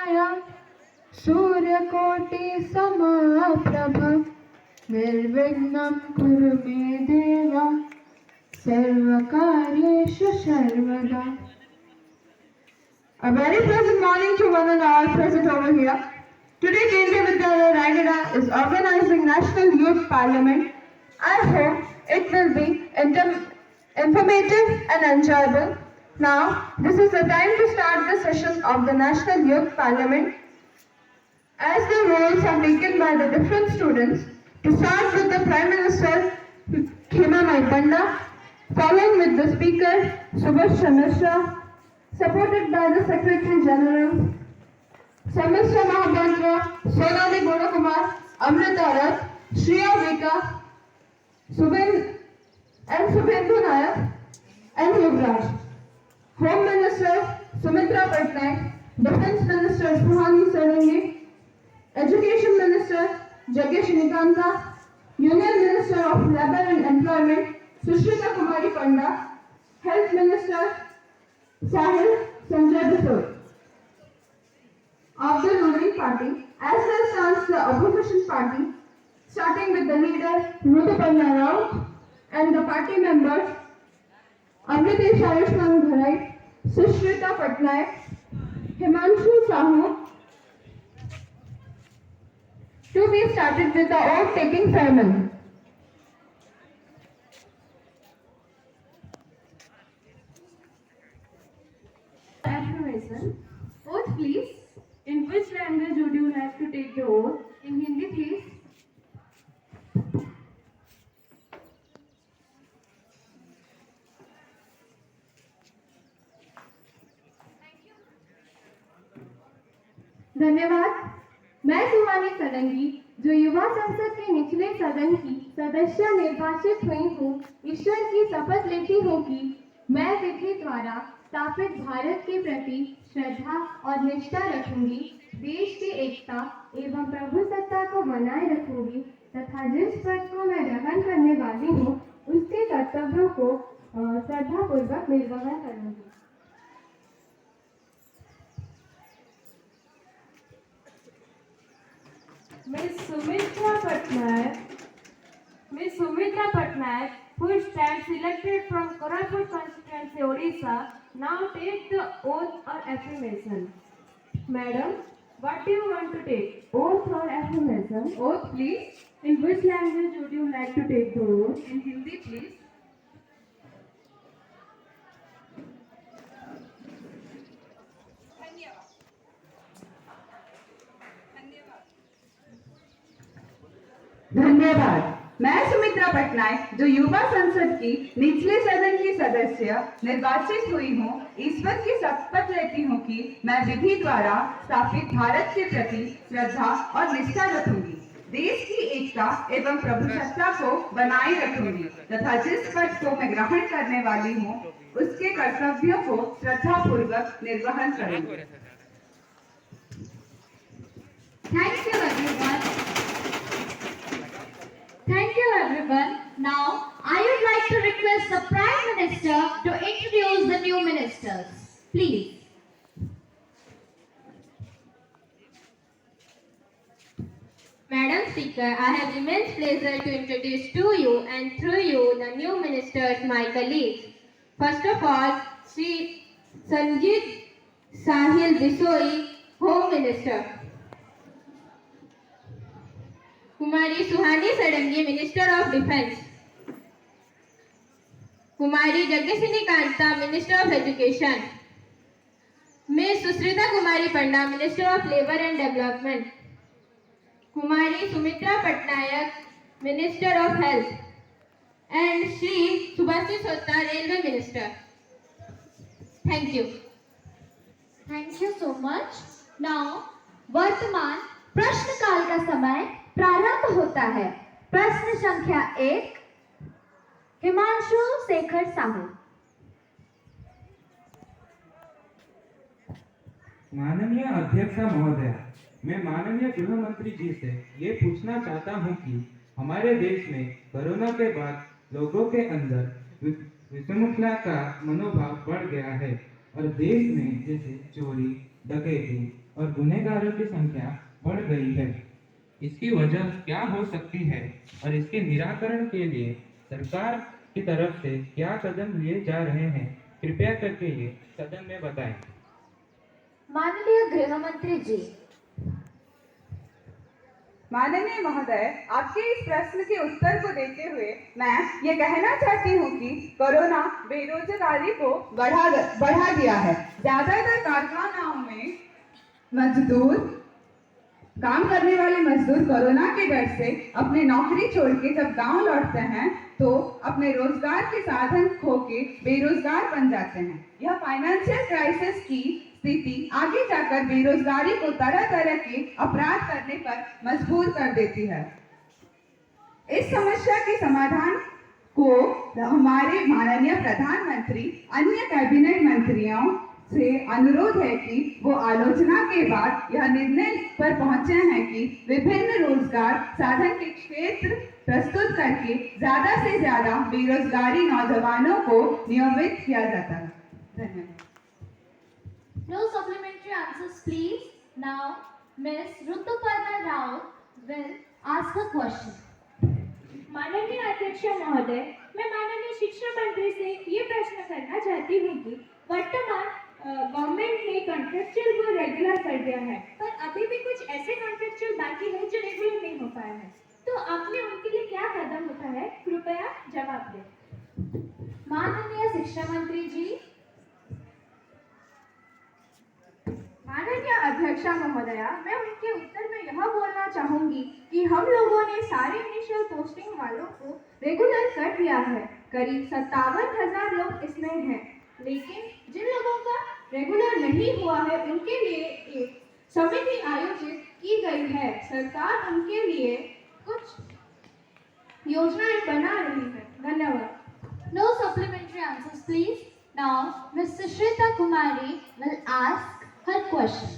समप्रभा सूर्यकोटि समप्रभ निर्विघ्नं कुरु मे देव सर्वकार्येषु सर्वदा. A very pleasant morning to one and all present over here. Today Kendriya Vidyalaya Raigada is organizing National Youth Parliament. I hope it will be informative and enjoyable. Now, this is the time to start the session of the National Youth Parliament. As the roles are taken by the different students, to start with the Prime Minister Hema Panda, following with the Speaker Subhash Chandra Mishra, supported by the Secretary General, Samishra Mahapantra, Sonali Gunakumar, Amrita Rath, Shriya Vika, Subhendu Nayak, and Yuvraj. Home Minister Sumitra Patnaik, Defence Minister Suhani Sarangi, Education Minister Jagesh Nikanta, Union Minister of Labour and Employment Sushrita Kumari Panda, Health Minister Sahil Sanjay Bisor. Of the ruling party, as well stands the opposition party, starting with the leader Rutuparna Rao and the party members Amritesh Ayushman Gharai, Sushrita Patnaik, Himanshu Sahu. To be started with the oath taking ceremony. Affirmation. Oath, please. In which language would you like to take the oath? In Hindi, please. धन्यवाद. मैं सुहानी सडंगी जो युवा संसद के निचले सदन की सदस्य निर्वाचित हुई हूँ, ईश्वर की शपथ लेती हूँ कि मैं विधि द्वारा स्थापित भारत के प्रति श्रद्धा और निष्ठा रखूंगी, देश की एकता एवं प्रभुसत्ता को बनाए रखूंगी तथा जिस पद को मैं ग्रहण करने वाली हूँ उसके कर्तव्यों को श्रद्धापूर्वक निर्वहन करूंगी. Miss Sumitra Patnaik, who stands selected from Koraput constituency, Odisha, now take the oath or affirmation. Madam, what do you want to take? Oath or affirmation? Oath, please. In which language would you like to take the oath? In Hindi, please. धन्यवाद. मैं सुमित्रा पटनायक जो युवा संसद की निचले सदन की सदस्य निर्वाचित हुई हूँ, ईश्वर की शपथ लेती हूँ कि मैं विधि द्वारा स्थापित भारत के प्रति श्रद्धा और निष्ठा रखूंगी, देश की एकता एवं प्रभुसत्ता को बनाए रखूंगी तथा जिस पद को मैं ग्रहण करने वाली हूँ उसके कर्तव्यों को श्रद्धापूर्वक निर्वहन करूंगी. Thank you everyone. Thank you everyone. Now I would like to request the Prime Minister to introduce the new ministers. Please. Madam Speaker, I have immense pleasure to introduce to you and through you the new ministers, my colleagues. First of all, Sri Sanjit Sahil Bisoi, Home Minister. Kumari Suhani Sadangi, Minister of Defence. Kumari Jagesini Kanta, Minister of Education. Ms. Susrita Kumari Panda, Minister of Labour and Development. Kumari Sumitra Patnaik, Minister of Health. And Shri Subhashi Sotta, Railway Minister. Thank you. Thank you so much. Now, वर्तमान प्रश्नकाल का समय प्रारंभ होता है. प्रश्न संख्या 1, हिमांशु शेखर साहू. माननीय अध्यक्ष महोदय, मैं माननीय गृह मंत्री जी से ये पूछना चाहता हूँ कि हमारे देश में कोरोना के बाद लोगों के अंदर विषमता का मनोभाव बढ़ गया है और देश में जैसे चोरी, डकैती और गुनहगारों की संख्या बढ़ गई है। इसकी वजह क्या हो सकती है और इसके निराकरण के लिए सरकार की तरफ से क्या कदम लिए जा रहे हैं, कृपया करके ये सदन में बताएं। माननीय गृह मंत्री जी, माननीय महोदय, आपके इस प्रश्न के उत्तर को देते हुए मैं ये कहना चाहती हूँ कि कोरोना बेरोजगारी को बढ़ा दिया है। ज्यादातर कारखानाओं में मजदूर काम करने वाले मजदूर कोरोना के डर से अपनी नौकरी छोड़ के जब गांव लौटते हैं तो अपने रोजगार के साधन खो के बेरोजगार बन जाते हैं। यह फाइनेंशियल क्राइसिस की स्थिति आगे जाकर बेरोजगारी को तरह तरह के अपराध करने पर मजबूर कर देती है। इस समस्या के समाधान को हमारे माननीय प्रधानमंत्री अन्य कैबिनेट मंत्रियों से अनुरोध है कि वो आलोचना के बाद यह निर्णय पर पहुंचे हैं कि विभिन्न रोजगार साधन के क्षेत्र प्रस्तुत करके ज्यादा से ज्यादा बेरोजगारी नौजवानों को नियमित किया जाता है। धन्यवाद। no supplementary answers please. Now Ms. Rutuparna Rao will ask a question. माननीय अध्यक्ष महोदय, मैं माननीय शिक्षा मंत्री से ये प्रश्न करना चाहती हूँ कि वर्तमान गवर्नमेंट ने कॉन्ट्रेक्चुअल को रेगुलर कर दिया है, पर अभी भी कुछ ऐसे कॉन्ट्रेक्चुअल बाकी है जो रेगुलर नहीं हो पाया है, तो आपने उनके लिए क्या कदम उठाया है, कृपया जवाब दें। माननीय शिक्षा मंत्री जी, माननीय अध्यक्षा महोदया, मैं उनके उत्तर में यह बोलना चाहूंगी कि हम लोगों ने सारे इनिशियल पोस्टिंग वालों को रेगुलर कर दिया है। करीब 57,000 लोग इसमें हैं, लेकिन जिन लोगों का रेगुलर नहीं हुआ है उनके लिए एक समिति आयोजित की गई है। सरकार उनके लिए कुछ योजनाएं बना रही है। धन्यवाद। no supplementary answers please. Now Ms. Shrita Kumari will ask her question.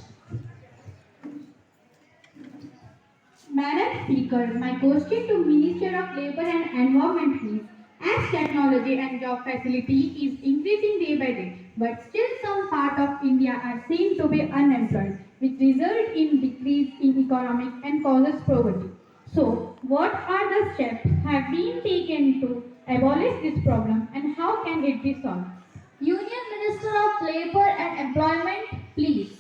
Madam Speaker, my question to Minister of Labour and Environment is, as technology and job facility is increasing day by day, but still some part of India are seen to be unemployed, which result in decrease in economic and causes poverty. So, what are the steps have been taken to abolish this problem and how can it be solved? Union Minister of Labour and Employment, please.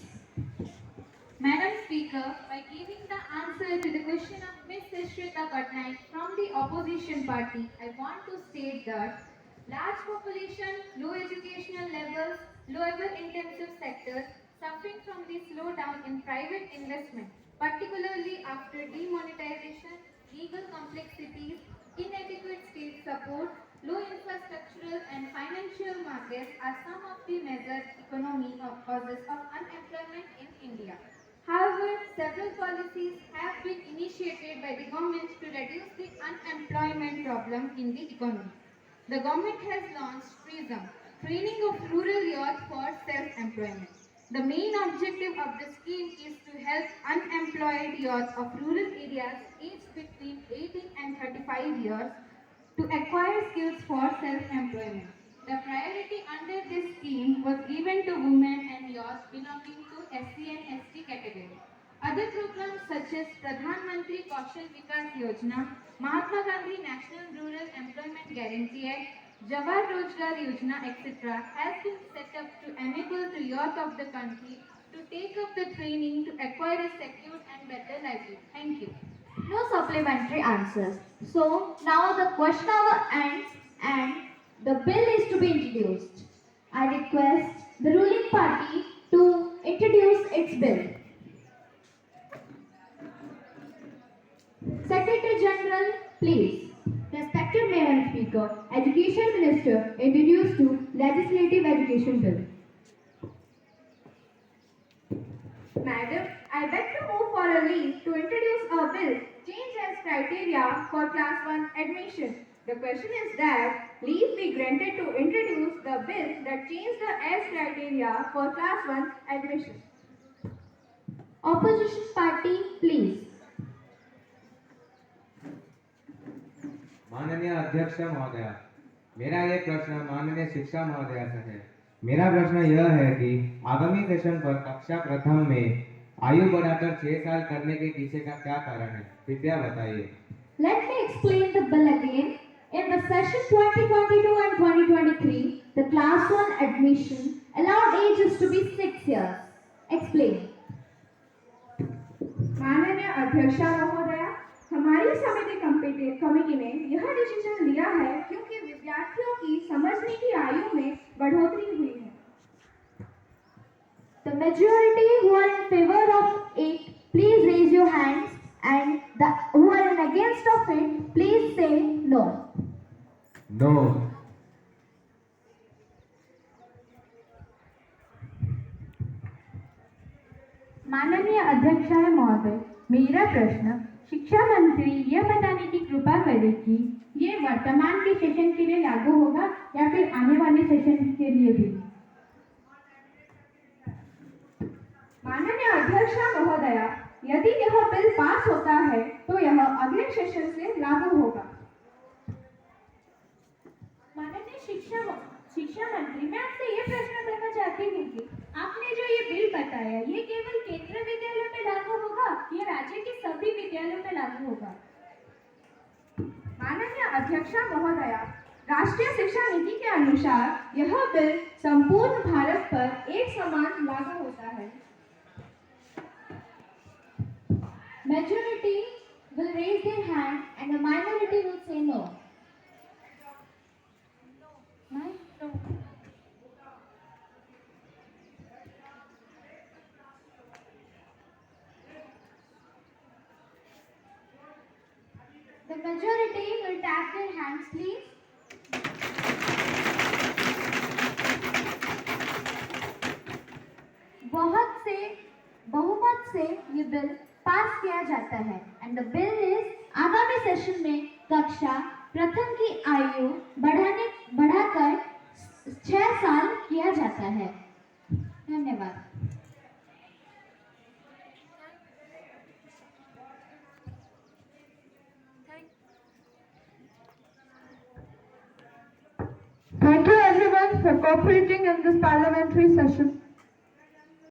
Madam Speaker, by giving the answer to the question of Ms. Shrita Patnaik from the opposition party, I want to state that large population, low educational levels, labor-intensive sectors suffering from the slowdown in private investment, particularly after demonetization, legal complexities, inadequate state support, low infrastructural and financial markets are some of the major economic causes of unemployment in India. However, several policies have been initiated by the government to reduce the unemployment problem in the economy. The government has launched PRISM, Training of Rural Youth for Self-Employment. The main objective of the scheme is to help unemployed youth of rural areas aged between 18 and 35 years to acquire skills for self-employment. The priority under this scheme was given to women and youth belonging to SC and ST category. Other programs such as Pradhan Mantri Kaushal Vikas Yojana, Mahatma Gandhi National Rural Employment Guarantee Act, Jawahar Rozgar Yojana, etc. has been set up to enable the youth of the country to take up the training to acquire a secure and better livelihood. Thank you. No supplementary answers. So now the question hour ends and the bill is to be introduced. I request the ruling party to introduce its bill. Secretary General, please. Respected Mayor and Speaker, Education Minister introduced to Legislative Education Bill. Madam, I beg to move for a leave to introduce a bill, change as criteria for Class 1 admission. The question is that leave be granted to introduce the bill that change the as criteria for Class 1 admission. Opposition party, please. माननीय अध्यक्ष महोदया, मेरा ये प्रश्न माननीय शिक्षा महोदया से है। मेरा प्रश्न यह है कि आगामी सेशन पर कक्षा प्रथम में आयु बढ़ाकर 6 साल करने के पीछे का क्या कारण है, कृपया बताइए। Let me explain the bill again. In the session 2022 and 2023, the class 1 admission allowed age is to be 6 years. Explain. माननीय अध्यक्षा महोदया, हमारी कमेटी ने यह डिसीजन लिया है क्योंकि विद्यार्थियों की समझने की आयु में बढ़ोतरी हुई है। The majority who are in favor of it, please raise your hands, and the who are in against of it, please say no. No. माननीय अध्यक्ष महोदय, मेरा प्रश्न शिक्षा मंत्री यह बताने की कृपा करें कि ये वर्तमान के सेशन के लिए लागू होगा या फिर आने वाले सेशन के लिए भी। माननीय अध्यक्षा महोदया, यदि यह बिल पास होता है तो यह अगले सेशन से लागू होगा। माननीय शिक्षा मंत्री, मैं आपसे ये प्रश्न करना चाहती हूँ कि आपने जो ये बिल बताया, ये केवल केंद्रीय विद्यालयों में लागू होगा या राज्य के सभी विद्यालयों में लागू होगा? माननीय अध्यक्षा महोदया, राष्ट्रीय शिक्षा नीति के अनुसार यह बिल संपूर्ण भारत पर एक समान लागू होता है। Majority will raise their hand and the minority will say no. No. The majority will tap their hands, please. बहुमत से ये बिल पास किया जाता है एंड द बिल इज आगामी सेशन में कक्षा प्रथम की आयु बढ़ाकर 6 साल किया जाता है। धन्यवाद। Thank you everyone for cooperating in this parliamentary session.